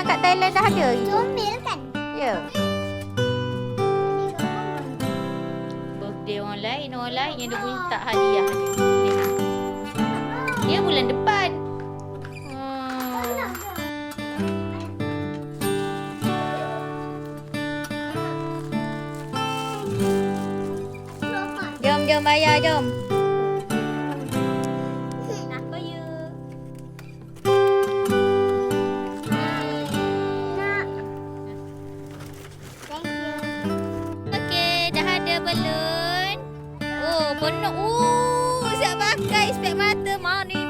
kat Thailand dah ada gitu. Comel kan? Ya. Birthday orang lain yang dia boleh tak hadiah dia. Lihat. Dia bulan depan. Jom bayar jom. Nak ya. Thank you. Okey, dah ada balon. Oh, penuh. Siap pakai spek mata. Money.